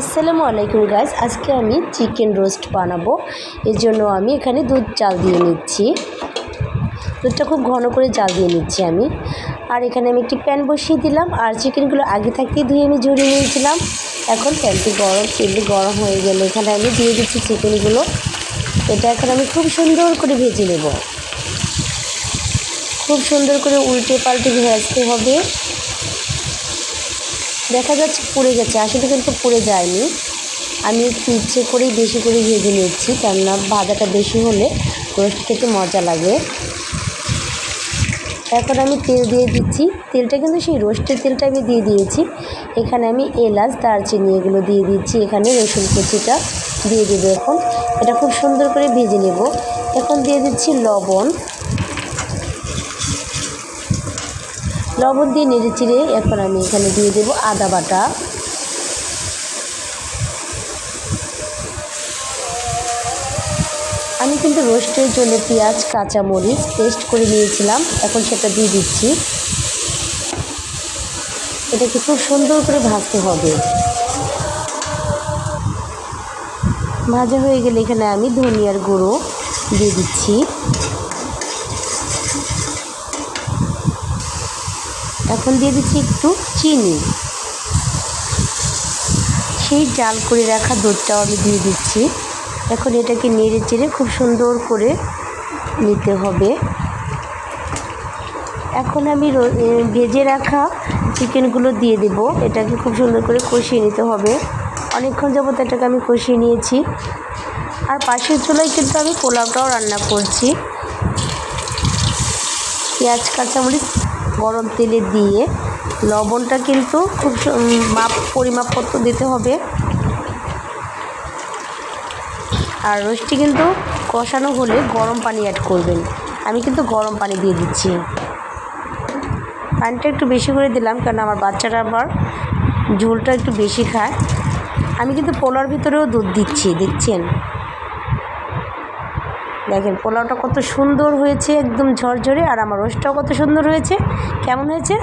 আসসালামু আলাইকুম গাইস, আজকে আমি চিকেন রোস্ট বানাবো। এর জন্য আমি এখানে দুধ জাল দিয়ে নিচ্ছি। দুধটা খুব ঘন করে জাল দিয়ে নিচ্ছি আমি। আর এখানে আমি একটি প্যান বসিয়ে দিলাম, আর চিকেনগুলো আগে থাকতেই ধুয়ে আমি ঝরিয়ে নিয়েছিলাম। এখন প্যানটি তেলটি গরম হয়ে গেলে এখানে আমি দিয়ে দিচ্ছি চিকেনগুলো। এটা এখন আমি খুব সুন্দর করে ভেজে নেব। খুব সুন্দর করে উল্টে পাল্টে ভাজতে হবে। দেখা যাচ্ছে পুড়ে গেছে, আসলে কিন্তু পুড়ে যায়নি। আমি একটু ইচ্ছে করেই বেশি করে ভেজে নিচ্ছি, কেননা ভাজাটা বেশি হলে রোস্ট খেতে মজা লাগে। এখন আমি তেল দিয়ে দিচ্ছি। তেলটা কিন্তু সেই রোস্টের তেলটা আমি দিয়ে দিয়েছি। এখানে আমি এলাচ, দারচিনি এগুলো দিয়ে দিচ্ছি। এখানে রসুন কুচিটা দিয়ে দেবো। এখন এটা খুব সুন্দর করে ভেজে নেব। এখন দিয়ে দিচ্ছি লবণ দিয়ে নেড়ে চিড়ে এখন আমি এখানে দিয়ে দেবো আদা বাটা। আমি কিন্তু রোস্টের জন্য পেঁয়াজ, কাঁচামরিচ পেস্ট করে নিয়েছিলাম, এখন সেটা দিয়ে দিচ্ছি। এটাকে খুব সুন্দর করে ভাজতে হবে। ভাজা হয়ে গেলে এখানে আমি ধনিয়ার গুঁড়ো দিয়ে দিচ্ছি। এখন দিয়ে দিচ্ছি একটু চিনি। সেই জাল করে রাখা দুধটাও আমি দিয়ে দিচ্ছি। এখন এটাকে নেড়ে চেড়ে খুব সুন্দর করে নিতে হবে। এখন আমি ভেজে রাখা চিকেনগুলো দিয়ে দেব। এটাকে খুব সুন্দর করে কষিয়ে নিতে হবে। অনেকক্ষণ যাবত এটাকে আমি কষিয়ে নিয়েছি। আর পাশের চুলায় কিন্তু আমি পোলাওটাও রান্না করছি। পেঁয়াজ, কাঁচামরিচ গরম তেলে দিয়ে লবণটা কিন্তু খুব পরিমাপ মতো দিতে হবে। আর রোস্টটি কিন্তু কষানো হলে গরম পানি অ্যাড করবেন। আমি কিন্তু গরম পানি দিয়ে দিচ্ছি। পানিটা একটু বেশি করে দিলাম, কারণ আমার বাচ্চারা আবার ঝোলটা একটু বেশি খায়। আমি কিন্তু পোলাওর ভিতরেও দুধ দিচ্ছি, দেখছেন? দেখেন পোলাওটা কত সুন্দর হয়েছে, একদম ঝরঝরে। আর আমার রোস্টটাও কত সুন্দর হয়েছে। কেমন হয়েছে?